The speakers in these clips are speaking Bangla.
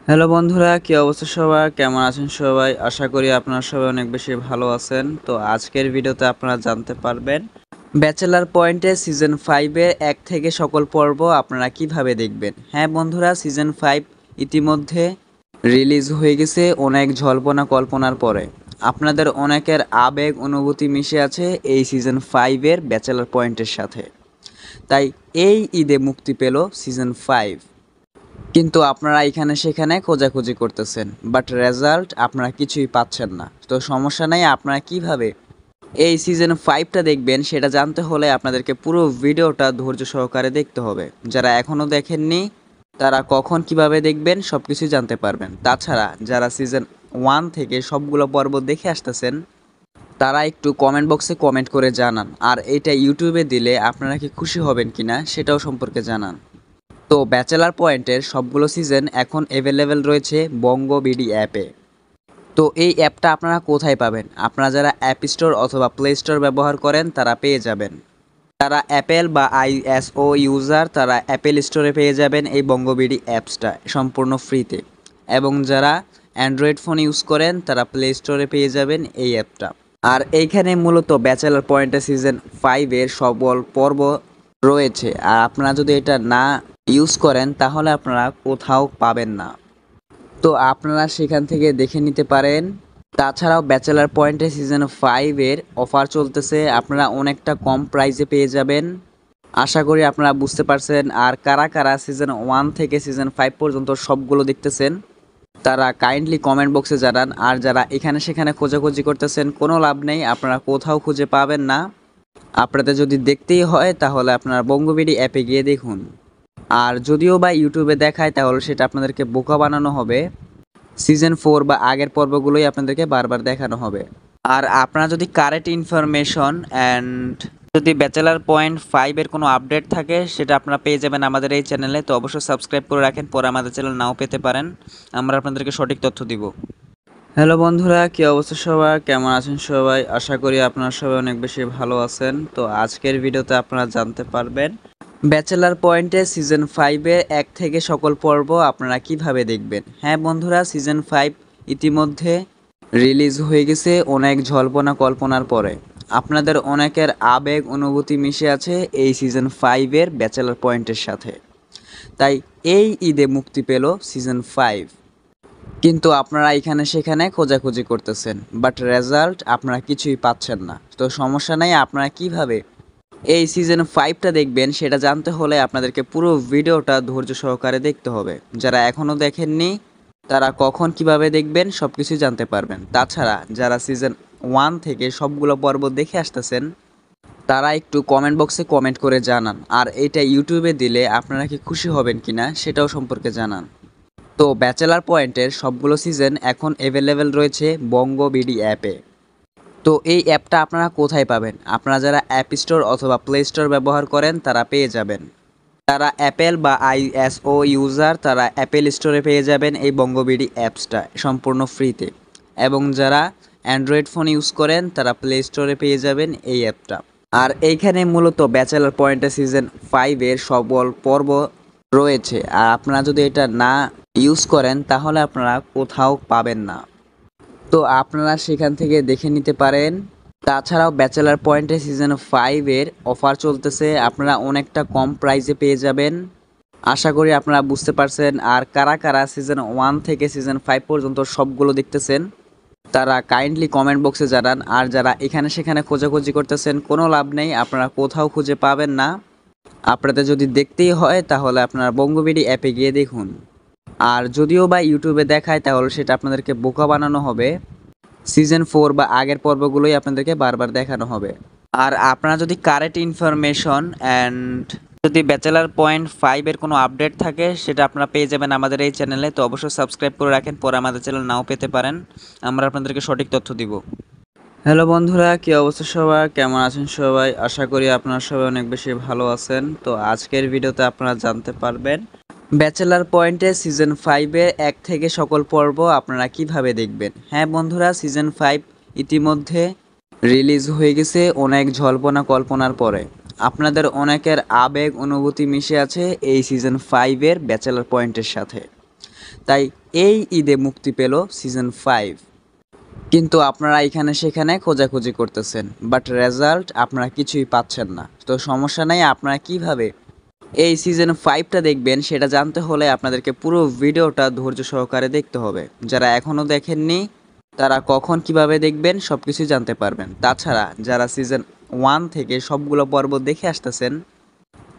হ্যালো বন্ধুরা, কি অবস্থা সবার? কেমন আছেন সবাই? আশা করি আপনারা সবাই অনেক বেশি ভালো আছেন। তো আজকের ভিডিওতে আপনারা জানতে পারবেন ব্যাচেলার পয়েন্টে সিজন 5 এর 1 থেকে সকল পর্ব আপনারা কিভাবে দেখবেন। হ্যাঁ বন্ধুরা, সিজন 5 ইতিমধ্যে রিলিজ হয়ে গেছে অনেক জল্পনা কল্পনার পরে। আপনাদের অনেকের আবেগ অনুভূতি মিশে আছে এই সিজন 5 এর ব্যাচেলার পয়েন্টের সাথে। তাই এই ঈদে মুক্তি পেল সিজন 5। কিন্তু আপনারা এখানে সেখানে খোঁজাখুঁজি করতেছেন, বাট রেজাল্ট আপনারা কিছুই পাচ্ছেন না। তো সমস্যা নাই, আপনারা কিভাবে এই সিজন 5টা দেখবেন সেটা জানতে হলে আপনাদেরকে পুরো ভিডিওটা ধৈর্য সহকারে দেখতে হবে। যারা এখনও দেখেননি তারা কখন কিভাবে দেখবেন সব কিছুই জানতে পারবেন। তাছাড়া যারা সিজন 1 থেকে সবগুলো পর্ব দেখে আসতেছেন তারা একটু কমেন্ট বক্সে কমেন্ট করে জানান, আর এটা ইউটিউবে দিলে আপনারা কি খুশি হবেন কিনা সেটাও সম্পর্কে জানান। তো ব্যাচেলার পয়েন্টের সবগুলো সিজন এখন অ্যাভেলেবেল রয়েছে বঙ্গ বিডি অ্যাপে। তো এই অ্যাপটা আপনারা কোথায় পাবেন? আপনারা যারা অ্যাপ স্টোর অথবা প্লে স্টোর ব্যবহার করেন তারা পেয়ে যাবেন। তারা অ্যাপেল বা আইএসও ইউজার তারা অ্যাপেল স্টোরে পেয়ে যাবেন এই বঙ্গবিডি অ্যাপসটা সম্পূর্ণ ফ্রিতে। এবং যারা অ্যান্ড্রয়েড ফোন ইউজ করেন তারা প্লে স্টোরে পেয়ে যাবেন এই অ্যাপটা। আর এইখানে মূলত ব্যাচেলার পয়েন্টের সিজন 5-এর সকল পর্ব রয়েছে। আর আপনারা যদি এটা না ইউজ করেন তাহলে আপনারা কোথাও পাবেন না। তো আপনারা সেখান থেকে দেখে নিতে পারেন। তাছাড়াও ব্যাচেলার পয়েন্টে সিজন 5-এর অফার চলতেছে, আপনারা অনেকটা কম প্রাইসে পেয়ে যাবেন। আশা করি আপনারা বুঝতে পারছেন। আর কারা কারা সিজন 1 থেকে সিজন 5 পর্যন্ত সবগুলো দেখতেছেন তারা কাইন্ডলি কমেন্ট বক্সে জানান। আর যারা এখানে সেখানে খোঁজাখুঁজি করতেছেন কোনো লাভ নেই, আপনারা কোথাও খুঁজে পাবেন না। আপনাদের যদি দেখতেই হয় তাহলে আপনারা বঙ্গবিডি অ্যাপে গিয়ে দেখুন। আর যদিও বা ইউটিউবে দেখায় তাহলে সেটা আপনাদেরকে বোকা বানানো হবে। সিজন 4 বা আগের পর্বগুলোই আপনাদেরকে বারবার দেখানো হবে। আর আপনারা যদি কারেন্ট ইনফরমেশন অ্যান্ড যদি ব্যাচেলার পয়েন্ট 5-এর কোনো আপডেট থাকে সেটা আপনারা পেয়ে যাবেন আমাদের এই চ্যানেলে। তো অবশ্যই সাবস্ক্রাইব করে রাখেন, পরে আমাদের চ্যানেল নাও পেতে পারেন। আমরা আপনাদেরকে সঠিক তথ্য দিব। হ্যালো বন্ধুরা, কি অবস্থা সবার? কেমন আছেন সবাই? আশা করি আপনারা সবাই অনেক বেশি ভালো আছেন। তো আজকের ভিডিওতে আপনারা জানতে পারবেন ব্যাচেলার পয়েন্টে সিজন 5-এর 1 থেকে সকল পর্ব আপনারা কিভাবে দেখবেন। হ্যাঁ বন্ধুরা, সিজন 5 ইতিমধ্যে রিলিজ হয়ে গেছে অনেক জল্পনা কল্পনার পরে। আপনাদের অনেকের আবেগ অনুভূতি মিশে আছে এই সিজন 5-এর ব্যাচেলার পয়েন্টের সাথে। তাই এই ঈদে মুক্তি পেল সিজন 5। কিন্তু আপনারা এখানে সেখানে খোঁজাখুঁজি করতেছেন, বাট রেজাল্ট আপনারা কিছুই পাচ্ছেন না। তো সমস্যা নাই, আপনারা কিভাবে এই সিজন 5টা দেখবেন সেটা জানতে হলে আপনাদেরকে পুরো ভিডিওটা ধৈর্য সহকারে দেখতে হবে। যারা এখনও দেখেননি তারা কখন কিভাবে দেখবেন সব কিছুই জানতে পারবেন। তাছাড়া যারা সিজন 1 থেকে সবগুলো পর্ব দেখে আসতেছেন তারা একটু কমেন্ট বক্সে কমেন্ট করে জানান। আর এটা ইউটিউবে দিলে আপনারা কি খুশি হবেন কিনা সেটাও সম্পর্কে জানান। তো ব্যাচেলার পয়েন্টের সবগুলো সিজন এখন অ্যাভেলেবেল রয়েছে বঙ্গ বিডি অ্যাপে। তো এই অ্যাপটা আপনারা কোথায় পাবেন? আপনারা যারা অ্যাপ স্টোর অথবা প্লে স্টোর ব্যবহার করেন তারা পেয়ে যাবেন। তারা অ্যাপেল বা আইএসও ইউজার তারা অ্যাপেল স্টোরে পেয়ে যাবেন এই বঙ্গবিডি অ্যাপসটা সম্পূর্ণ ফ্রিতে। এবং যারা অ্যান্ড্রয়েড ফোন ইউজ করেন তারা প্লে স্টোরে পেয়ে যাবেন এই অ্যাপটা। আর এইখানে মূলত ব্যাচেলার পয়েন্টের সিজন 5-এর সকল পর্ব রয়েছে। আর আপনারা যদি এটা না ইউজ করেন তাহলে আপনারা কোথাও পাবেন না। তো আপনারা সেখান থেকে দেখে নিতে পারেন। তাছাড়াও ব্যাচেলার পয়েন্টে সিজন 5-এর অফার চলতেছে, আপনারা অনেকটা কম প্রাইসে পেয়ে যাবেন। আশা করি আপনারা বুঝতে পারছেন। আর কারা কারা সিজন 1 থেকে সিজন 5 পর্যন্ত সবগুলো দেখতেছেন তারা কাইন্ডলি কমেন্ট বক্সে জানান। আর যারা এখানে সেখানে খোঁজাখুঁজি করতেছেন কোনো লাভ নেই, আপনারা কোথাও খুঁজে পাবেন না। আপনাদের যদি দেখতেই হয় তাহলে আপনারা বঙ্গবিডি অ্যাপে গিয়ে দেখুন। আর যদিও বা ইউটিউবে দেখায় তাহলে সেটা আপনাদেরকে বোকা বানানো হবে। সিজন 4 বা আগের পর্বগুলোই আপনাদেরকে বারবার দেখানো হবে। আর আপনারা যদি কারেন্ট ইনফরমেশন অ্যান্ড যদি ব্যাচেলার পয়েন্ট 5-এর কোনো আপডেট থাকে সেটা আপনারা পেয়ে যাবেন আমাদের এই চ্যানেলে। তো অবশ্যই সাবস্ক্রাইব করে রাখেন, পরে আমাদের চ্যানেল নাও পেতে পারেন। আমরা আপনাদেরকে সঠিক তথ্য দিব। হ্যালো বন্ধুরা, কি অবস্থা সবার? কেমন আছেন সবাই? আশা করি আপনারা সবাই অনেক বেশি ভালো আছেন। তো আজকের ভিডিওতে আপনারা জানতে পারবেন ব্যাচেলার পয়েন্টে সিজন 5-এর 1 থেকে সকল পর্ব আপনারা কিভাবে দেখবেন। হ্যাঁ বন্ধুরা, সিজন 5 ইতিমধ্যে রিলিজ হয়ে গেছে অনেক জল্পনা কল্পনার পরে। আপনাদের অনেকের আবেগ অনুভূতি মিশে আছে এই সিজন 5-এর ব্যাচেলার পয়েন্টের সাথে। তাই এই ঈদে মুক্তি পেল সিজন 5। কিন্তু আপনারা এখানে সেখানে খোঁজাখুঁজি করতেছেন, বাট রেজাল্ট আপনারা কিছুই পাচ্ছেন না। তো সমস্যা নেই, আপনারা কিভাবে এই সিজন 5টা দেখবেন সেটা জানতে হলে আপনাদেরকে পুরো ভিডিওটা ধৈর্য সহকারে দেখতে হবে। যারা এখনও দেখেননি তারা কখন কিভাবে দেখবেন সব কিছুই জানতে পারবেন। তাছাড়া যারা সিজন 1 থেকে সবগুলো পর্ব দেখে আসতেছেন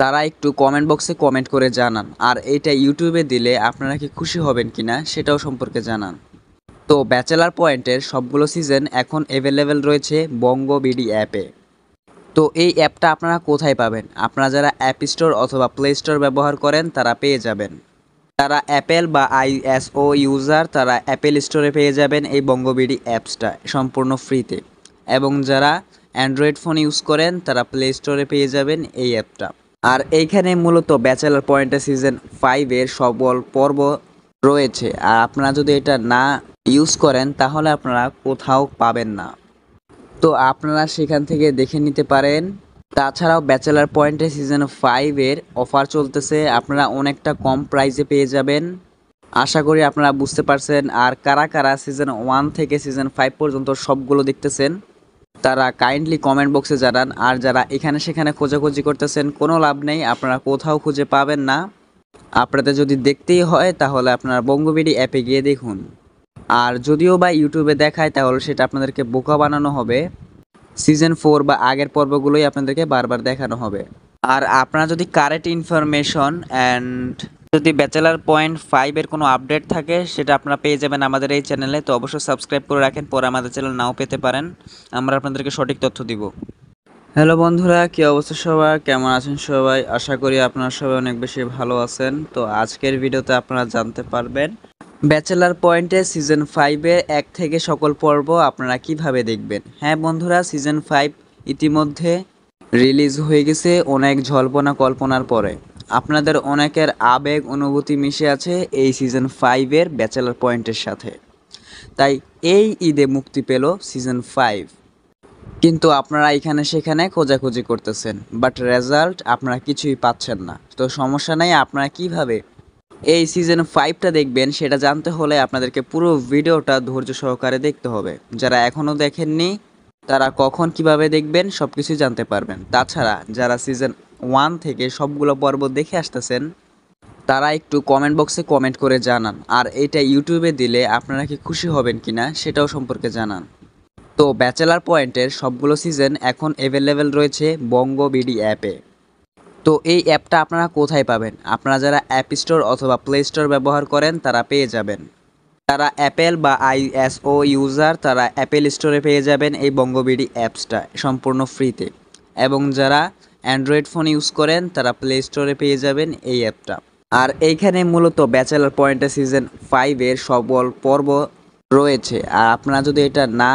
তারা একটু কমেন্ট বক্সে কমেন্ট করে জানান, আর এটা ইউটিউবে দিলে আপনারা কি খুশি হবেন কিনা সেটাও সম্পর্কে জানান। তো ব্যাচেলার পয়েন্টের সবগুলো সিজন এখন অ্যাভেলেবেল রয়েছে বঙ্গ বিডি অ্যাপে। তো এই অ্যাপটা আপনারা কোথায় পাবেন? আপনারা যারা অ্যাপ স্টোর অথবা প্লে স্টোর ব্যবহার করেন তারা পেয়ে যাবেন। যারা অ্যাপেল বা আইএসও ইউজার তারা অ্যাপেল স্টোরে পেয়ে যাবেন এই বঙ্গবিডি অ্যাপসটা সম্পূর্ণ ফ্রিতে, এবং যারা অ্যান্ড্রয়েড ফোন ইউজ করেন তারা প্লে স্টোরে পেয়ে যাবেন এই অ্যাপটা। আর এইখানে মূলত ব্যাচেলার পয়েন্টে সিজন 5-এর সকল পর্ব রয়েছে, আর আপনারা যদি এটা না ইউজ করেন তাহলে আপনারা কোথাও পাবেন না। তো আপনারা সেখান থেকে দেখে নিতে পারেন। তাছাড়াও ব্যাচেলার পয়েন্টে সিজন 5-এর অফার চলতেছে, আপনারা অনেকটা কম প্রাইসে পেয়ে যাবেন। আশা করি আপনারা বুঝতে পারছেন। আর কারা কারা সিজন 1 থেকে সিজন 5 পর্যন্ত সবগুলো দেখতেছেন তারা কাইন্ডলি কমেন্ট বক্সে জানান। আর যারা এখানে সেখানে খোঁজাখুঁজি করতেছেন কোনো লাভ নেই, আপনারা কোথাও খুঁজে পাবেন না। আপনাদের যদি দেখতেই হয় তাহলে আপনারা বঙ্গবিডি অ্যাপে গিয়ে দেখুন। আর যদিও বা ইউটিউবে দেখায় তাহলে সেটা আপনাদেরকে বোকা বানানো হবে। সিজন 4 বা আগের পর্বগুলোই আপনাদেরকে বারবার দেখানো হবে। আর আপনারা যদি কারেন্ট ইনফরমেশন অ্যান্ড যদি ব্যাচেলার পয়েন্ট 5-এর কোনো আপডেট থাকে সেটা আপনারা পেয়ে যাবেন আমাদের এই চ্যানেলে। তো অবশ্যই সাবস্ক্রাইব করে রাখেন, পরে আমাদের চ্যানেল নাও পেতে পারেন, আমরা আপনাদেরকে সঠিক তথ্য দিব। হ্যালো বন্ধুরা, কী অবস্থা সবার, কেমন আছেন সবাই? আশা করি আপনারা সবাই অনেক বেশি ভালো আছেন। তো আজকের ভিডিওতে আপনারা জানতে পারবেন ব্যাচেলার পয়েন্টে সিজন 5-এর 1 থেকে সকল পর্ব আপনারা কিভাবে দেখবেন। হ্যাঁ বন্ধুরা, সিজন 5 ইতিমধ্যে রিলিজ হয়ে গেছে অনেক জল্পনা কল্পনার পরে। আপনাদের অনেকের আবেগ অনুভূতি মিশে আছে এই সিজন 5-এর ব্যাচেলার পয়েন্টের সাথে। তাই এই ঈদে মুক্তি পেল সিজন 5। কিন্তু আপনারা এখানে সেখানে খোঁজাখুঁজি করতেছেন, বাট রেজাল্ট আপনারা কিছুই পাচ্ছেন না। তো সমস্যা নেই, আপনারা কিভাবে এই সিজন 5টা দেখবেন সেটা জানতে হলে আপনাদেরকে পুরো ভিডিওটা ধৈর্য সহকারে দেখতে হবে। যারা এখনও দেখেননি তারা কখন কিভাবে দেখবেন সব কিছুই জানতে পারবেন। তাছাড়া যারা সিজন 1 থেকে সবগুলো পর্ব দেখে আসতেছেন তারা একটু কমেন্ট বক্সে কমেন্ট করে জানান, আর এটা ইউটিউবে দিলে আপনারা কি খুশি হবেন কিনা সেটাও সম্পর্কে জানান। তো ব্যাচেলার পয়েন্টের সবগুলো সিজন এখন অ্যাভেলেবেল রয়েছে বঙ্গ বিডি অ্যাপে। তো এই অ্যাপটা আপনারা কোথায় পাবেন? আপনারা যারা অ্যাপ স্টোর অথবা প্লে স্টোর ব্যবহার করেন তারা পেয়ে যাবেন। যারা অ্যাপেল বা আইএসও ইউজার তারা অ্যাপেল স্টোরে পেয়ে যাবেন এই বঙ্গবিডি অ্যাপসটা সম্পূর্ণ ফ্রিতে, এবং যারা অ্যান্ড্রয়েড ফোন ইউজ করেন তারা প্লে স্টোরে পেয়ে যাবেন এই অ্যাপটা। আর এইখানে মূলত ব্যাচেলার পয়েন্টে সিজন 5-এর সকল পর্ব রয়েছে, আর আপনারা যদি এটা না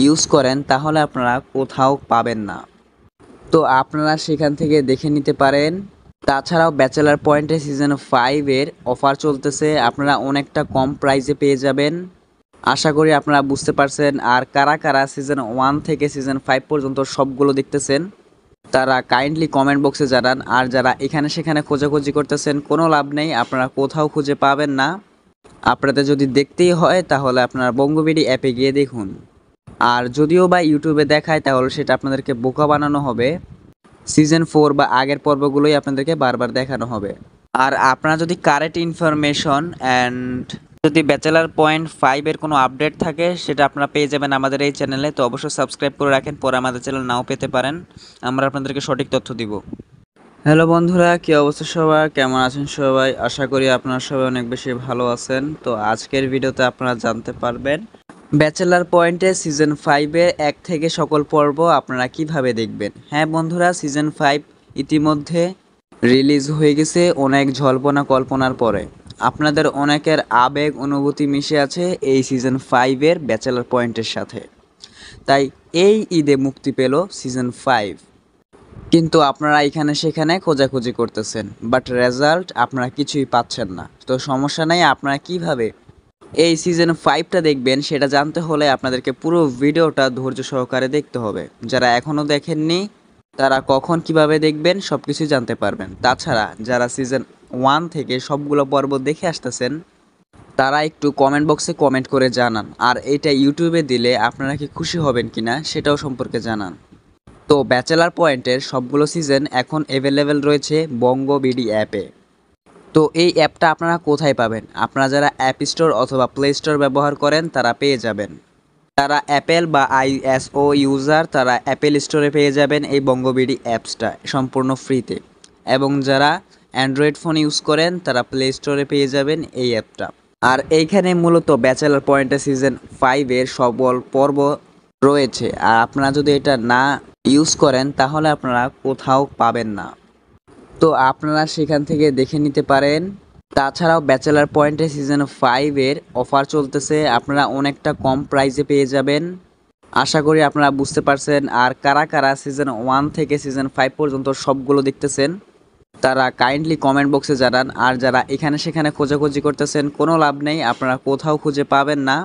ইউজ করেন তাহলে আপনারা কোথাও পাবেন না। তো আপনারা সেখান থেকে দেখে নিতে পারেন। তাছাড়াও ব্যাচেলার পয়েন্টে সিজন 5-এর অফার চলতেছে, আপনারা অনেকটা কম প্রাইসে পেয়ে যাবেন। আশা করি আপনারা বুঝতে পারছেন। আর কারা কারা সিজন 1 থেকে সিজন 5 পর্যন্ত সবগুলো দেখতেছেন তারা কাইন্ডলি কমেন্ট বক্সে জানান। আর যারা এখানে সেখানে খোঁজাখুঁজি করতেছেন কোনো লাভ নেই, আপনারা কোথাও খুঁজে পাবেন না। আপনাদের যদি দেখতেই হয় তাহলে আপনারা বঙ্গবিডি অ্যাপে গিয়ে দেখুন। আর যদিও বা ইউটিউবে দেখায় তাহলে সেটা আপনাদেরকে বোকা বানানো হবে। সিজন 4 বা আগের পর্বগুলোই আপনাদেরকে বারবার দেখানো হবে। আর আপনারা যদি কারেন্ট ইনফরমেশন অ্যান্ড যদি ব্যাচেলার পয়েন্ট 5-এর কোনো আপডেট থাকে সেটা আপনারা পেয়ে যাবেন আমাদের এই চ্যানেলে। তো অবশ্যই সাবস্ক্রাইব করে রাখেন, পরে আমাদের চ্যানেল নাও পেতে পারেন, আমরা আপনাদেরকে সঠিক তথ্য দিব। হ্যালো বন্ধুরা, কী অবস্থা সবার, কেমন আছেন সবাই? আশা করি আপনারা সবাই অনেক বেশি ভালো আছেন। তো আজকের ভিডিওতে আপনারা জানতে পারবেন ব্যাচেলার পয়েন্টে সিজন 5-এর 1 থেকে সকল পর্ব আপনারা কিভাবে দেখবেন। হ্যাঁ বন্ধুরা, সিজন 5 ইতিমধ্যে রিলিজ হয়ে গেছে অনেক জল্পনা কল্পনার পরে। আপনাদের অনেকের আবেগ অনুভূতি মিশে আছে এই সিজন 5-এর ব্যাচেলার পয়েন্টের সাথে। তাই এই ঈদে মুক্তি পেল সিজন 5। কিন্তু আপনারা এখানে সেখানে খোঁজাখুঁজি করতেছেন, বাট রেজাল্ট আপনারা কিছুই পাচ্ছেন না। তো সমস্যা নেই, আপনারা কিভাবে এই সিজন 5টা দেখবেন সেটা জানতে হলে আপনাদেরকে পুরো ভিডিওটা ধৈর্য সহকারে দেখতে হবে। যারা এখনও দেখেননি তারা কখন কিভাবে দেখবেন সব কিছুই জানতে পারবেন। তাছাড়া যারা সিজন 1 থেকে সবগুলো পর্ব দেখে আসতেছেন তারা একটু কমেন্ট বক্সে কমেন্ট করে জানান। আর এটা ইউটিউবে দিলে আপনারা কি খুশি হবেন কিনা সেটাও সম্পর্কে জানান। তো ব্যাচেলার পয়েন্টের সবগুলো সিজন এখন অ্যাভেলেবেল রয়েছে বঙ্গ বিডি অ্যাপে। তো এই অ্যাপটা আপনারা কোথায় পাবেন? আপনারা যারা অ্যাপ স্টোর অথবা প্লে স্টোর ব্যবহার করেন তারা পেয়ে যাবেন। যারা অ্যাপেল বা আইএসও ইউজার তারা অ্যাপেল স্টোরে পেয়ে যাবেন এই বঙ্গবিডি অ্যাপসটা সম্পূর্ণ ফ্রিতে। এবং যারা অ্যান্ড্রয়েড ফোন ইউজ করেন তারা প্লে স্টোরে পেয়ে যাবেন এই অ্যাপটা। আর এইখানে মূলত ব্যাচেলার পয়েন্টের সিজন 5-এর সকল পর্ব রয়েছে। আর আপনারা যদি এটা না ইউজ করেন তাহলে আপনারা কোথাও পাবেন না। তো আপনারা সেখান থেকে দেখে নিতে পারেন। তাছাড়াও ব্যাচেলার পয়েন্টে সিজন 5-এর অফার চলতেছে, আপনারা অনেকটা কম প্রাইসে পেয়ে যাবেন। আশা করি আপনারা বুঝতে পারছেন। আর কারা কারা সিজন 1 থেকে সিজন 5 পর্যন্ত সবগুলো দেখতেছেন তারা কাইন্ডলি কমেন্ট বক্সে জানান। আর যারা এখানে সেখানে খোঁজাখুঁজি করতেছেন কোনো লাভ নেই, আপনারা কোথাও খুঁজে পাবেন না।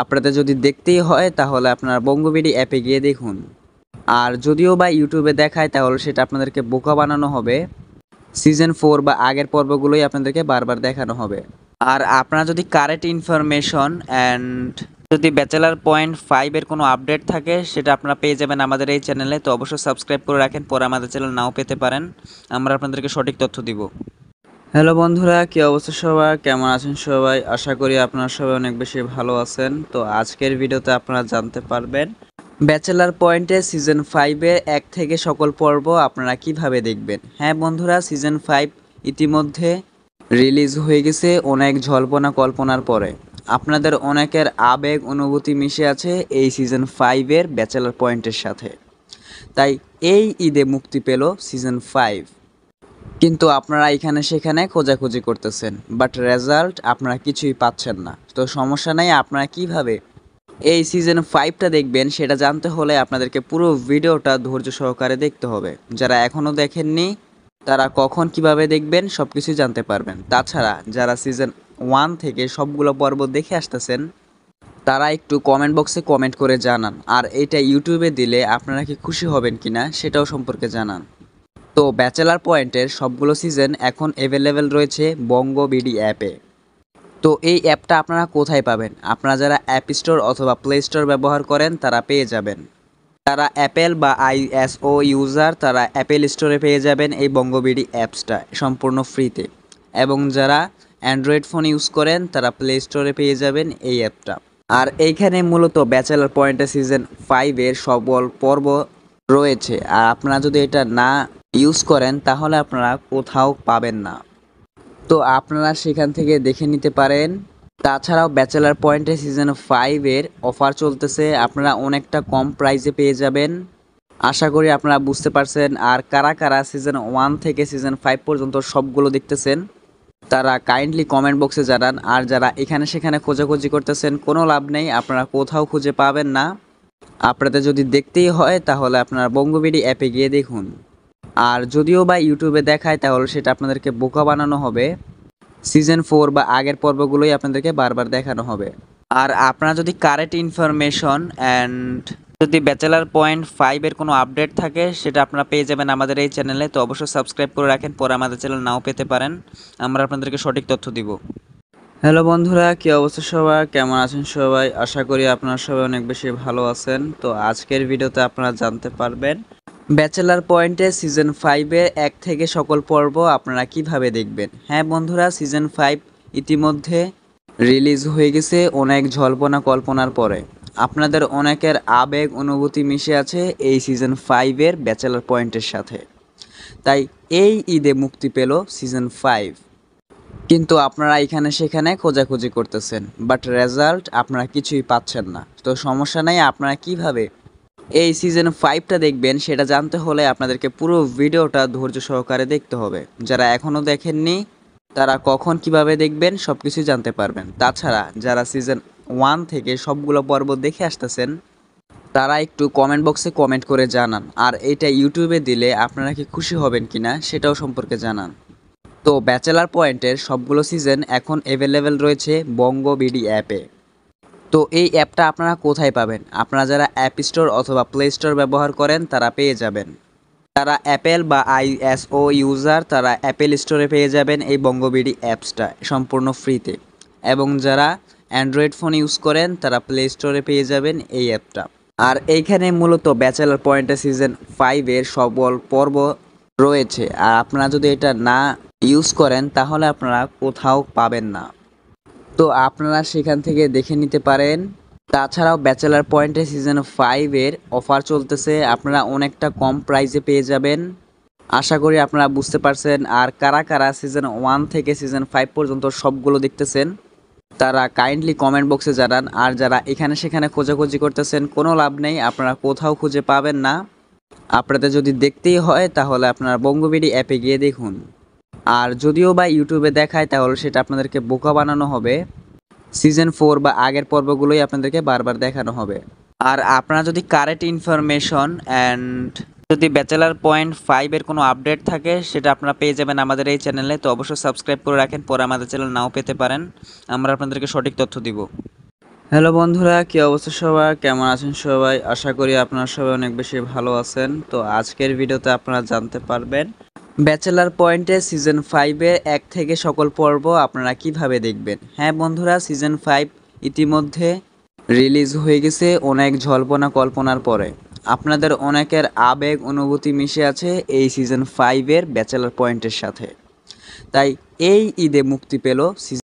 আপনাদের যদি দেখতেই হয় তাহলে আপনারা বঙ্গবিডি অ্যাপে গিয়ে দেখুন। আর যদিও বা ইউটিউবে দেখায় তাহলে সেটা আপনাদেরকে বোকা বানানো হবে। সিজন 4 বা আগের পর্বগুলোই আপনাদেরকে বারবার দেখানো হবে। আর আপনারা যদি কারেন্ট ইনফরমেশন অ্যান্ড যদি ব্যাচেলার পয়েন্ট 5-এর কোনো আপডেট থাকে সেটা আপনারা পেয়ে যাবেন আমাদের এই চ্যানেলে। তো অবশ্যই সাবস্ক্রাইব করে রাখেন, পরে আমাদের চ্যানেল নাও পেতে পারেন। আমরা আপনাদেরকে সঠিক তথ্য দিব। হ্যালো বন্ধুরা, কী অবস্থা সবার, কেমন আছেন সবাই? আশা করি আপনারা সবাই অনেক বেশি ভালো আছেন। তো আজকের ভিডিওতে আপনারা জানতে পারবেন ব্যাচেলার পয়েন্টে সিজন 5-এর 1 থেকে সকল পর্ব আপনারা কিভাবে দেখবেন। হ্যাঁ বন্ধুরা, সিজন 5 ইতিমধ্যে রিলিজ হয়ে গেছে অনেক জল্পনা কল্পনার পরে। আপনাদের অনেকের আবেগ অনুভূতি মিশে আছে এই সিজন 5-এর ব্যাচেলার পয়েন্টের সাথে। তাই এই ঈদে মুক্তি পেল সিজন 5। কিন্তু আপনারা এখানে সেখানে খোঁজাখুঁজি করতেছেন, বাট রেজাল্ট আপনারা কিছুই পাচ্ছেন না। তো সমস্যা নাই, আপনারা কিভাবে এই সিজন 5টা দেখবেন সেটা জানতে হলে আপনাদেরকে পুরো ভিডিওটা ধৈর্য সহকারে দেখতে হবে। যারা এখনও দেখেননি তারা কখন কিভাবে দেখবেন সব কিছুই জানতে পারবেন। তাছাড়া যারা সিজন 1 থেকে সবগুলো পর্ব দেখে আসতেছেন তারা একটু কমেন্ট বক্সে কমেন্ট করে জানান। আর এটা ইউটিউবে দিলে আপনারা কি খুশি হবেন কিনা সেটাও সম্পর্কে জানান। তো ব্যাচেলার পয়েন্টের সবগুলো সিজন এখন অ্যাভেলেবেল রয়েছে বঙ্গ বিডি অ্যাপে। তো এই অ্যাপটা আপনারা কোথায় পাবেন? আপনারা যারা অ্যাপ স্টোর অথবা প্লে স্টোর ব্যবহার করেন তারা পেয়ে যাবেন। যারা অ্যাপেল বা আইএসও ইউজার তারা অ্যাপেল স্টোরে পেয়ে যাবেন এই বঙ্গবিডি অ্যাপসটা সম্পূর্ণ ফ্রিতে। এবং যারা অ্যান্ড্রয়েড ফোন ইউজ করেন তারা প্লে স্টোরে পেয়ে যাবেন এই অ্যাপটা। আর এইখানে মূলত ব্যাচেলার পয়েন্টে সিজন 5-এর সকল পর্ব রয়েছে। আর আপনারা যদি এটা না ইউজ করেন তাহলে আপনারা কোথাও পাবেন না। তো আপনারা সেখান থেকে দেখে নিতে পারেন। তাছাড়াও ব্যাচেলার পয়েন্টে সিজন 5-এর অফার চলতেছে, আপনারা অনেকটা কম প্রাইসে পেয়ে যাবেন। আশা করি আপনারা বুঝতে পারছেন। আর কারা কারা সিজন 1 থেকে সিজন 5 পর্যন্ত সবগুলো দেখতেছেন তারা কাইন্ডলি কমেন্ট বক্সে জানান। আর যারা এখানে সেখানে খোঁজাখুঁজি করতেছেন কোনো লাভ নেই, আপনারা কোথাও খুঁজে পাবেন না। আপনাদের যদি দেখতেই হয় তাহলে আপনারা বঙ্গবিডি অ্যাপে গিয়ে দেখুন। আর যদিও বা ইউটিউবে দেখায় তাহলে সেটা আপনাদেরকে বোকা বানানো হবে। সিজন 4 বা আগের পর্বগুলোই আপনাদেরকে বারবার দেখানো হবে। আর আপনারা যদি কারেন্ট ইনফরমেশন অ্যান্ড যদি ব্যাচেলার পয়েন্ট 5-এর কোনো আপডেট থাকে সেটা আপনারা পেয়ে যাবেন আমাদের এই চ্যানেলে। তো অবশ্যই সাবস্ক্রাইব করে রাখেন, পরে আমাদের চ্যানেল নাও পেতে পারেন। আমরা আপনাদেরকে সঠিক তথ্য দিব। হ্যালো বন্ধুরা, কী অবস্থা সবার, কেমন আছেন সবাই? আশা করি আপনারা সবাই অনেক বেশি ভালো আছেন। তো আজকের ভিডিওতে আপনারা জানতে পারবেন ব্যাচেলার পয়েন্টে সিজন 5-এর 1 থেকে সকল পর্ব আপনারা কিভাবে দেখবেন। হ্যাঁ বন্ধুরা, সিজন 5 ইতিমধ্যে রিলিজ হয়ে গেছে অনেক জল্পনা কল্পনার পরে। আপনাদের অনেকের আবেগ অনুভূতি মিশে আছে এই সিজন 5-এর ব্যাচেলার পয়েন্টের সাথে। তাই এই ঈদে মুক্তি পেল সিজন 5। কিন্তু আপনারা এখানে সেখানে খোঁজাখুঁজি করতেছেন, বাট রেজাল্ট আপনারা কিছুই পাচ্ছেন না। তো সমস্যা নাই, আপনারা কিভাবে এই সিজন 5টা দেখবেন সেটা জানতে হলে আপনাদেরকে পুরো ভিডিওটা ধৈর্য সহকারে দেখতে হবে। যারা এখনও দেখেননি তারা কখন কিভাবে দেখবেন সব কিছুই জানতে পারবেন। তাছাড়া যারা সিজন 1 থেকে সবগুলো পর্ব দেখে আসতেছেন তারা একটু কমেন্ট বক্সে কমেন্ট করে জানান। আর এটা ইউটিউবে দিলে আপনারা কি খুশি হবেন কিনা সেটাও সম্পর্কে জানান। তো ব্যাচেলার পয়েন্টের সবগুলো সিজন এখন অ্যাভেলেবেল রয়েছে বঙ্গ বিডি অ্যাপে। তো এই অ্যাপটা আপনারা কোথায় পাবেন? আপনারা যারা অ্যাপ স্টোর অথবা প্লে স্টোর ব্যবহার করেন তারা পেয়ে যাবেন। যারা অ্যাপেল বা আইএসও ইউজার তারা অ্যাপেল স্টোরে পেয়ে যাবেন এই বঙ্গবিডি অ্যাপসটা সম্পূর্ণ ফ্রিতে। এবং যারা অ্যান্ড্রয়েড ফোন ইউজ করেন তারা প্লে স্টোরে পেয়ে যাবেন এই অ্যাপটা। আর এইখানে মূলত ব্যাচেলার পয়েন্টে সিজন 5-এর সকল পর্ব রয়েছে। আর আপনারা যদি এটা না ইউজ করেন তাহলে আপনারা কোথাও পাবেন না। তো আপনারা সেখান থেকে দেখে নিতে পারেন। তাছাড়াও ব্যাচেলার পয়েন্টে সিজন 5-এর অফার চলতেছে, আপনারা অনেকটা কম প্রাইসে পেয়ে যাবেন। আশা করি আপনারা বুঝতে পারছেন। আর কারা কারা সিজন 1 থেকে সিজন 5 পর্যন্ত সবগুলো দেখতেছেন তারা কাইন্ডলি কমেন্ট বক্সে জানান। আর যারা এখানে সেখানে খোঁজাখুঁজি করতেছেন কোনো লাভ নেই, আপনারা কোথাও খুঁজে পাবেন না। আপনাদের যদি দেখতেই হয় তাহলে আপনারা বঙ্গবিডি অ্যাপে গিয়ে দেখুন। আর যদিও বা ইউটিউবে দেখায় তাহলে সেটা আপনাদেরকে বোকা বানানো হবে। সিজন 4 বা আগের পর্বগুলোই আপনাদেরকে বারবার দেখানো হবে। আর আপনারা যদি কারেন্ট ইনফরমেশন অ্যান্ড যদি ব্যাচেলার পয়েন্ট 5-এর কোনো আপডেট থাকে সেটা আপনারা পেয়ে যাবেন আমাদের এই চ্যানেলে। তো অবশ্যই সাবস্ক্রাইব করে রাখেন, পরে আমাদের চ্যানেল নাও পেতে পারেন, আমরা আপনাদেরকে সঠিক তথ্য দিব। হ্যালো বন্ধুরা, কী অবস্থা সবার, কেমন আছেন সবাই? আশা করি আপনারা সবাই অনেক বেশি ভালো আছেন। তো আজকের ভিডিওতে আপনারা জানতে পারবেন ব্যাচেলার পয়েন্টে সিজন 5-এর 1 থেকে সকল পর্ব আপনারা কিভাবে দেখবেন। হ্যাঁ বন্ধুরা, সিজন 5 ইতিমধ্যে রিলিজ হয়ে গেছে অনেক জল্পনা কল্পনার পরে। আপনাদের অনেকের আবেগ অনুভূতি মিশে আছে এই সিজন 5-এর ব্যাচেলার পয়েন্টের সাথে। তাই এই ঈদে মুক্তি পেল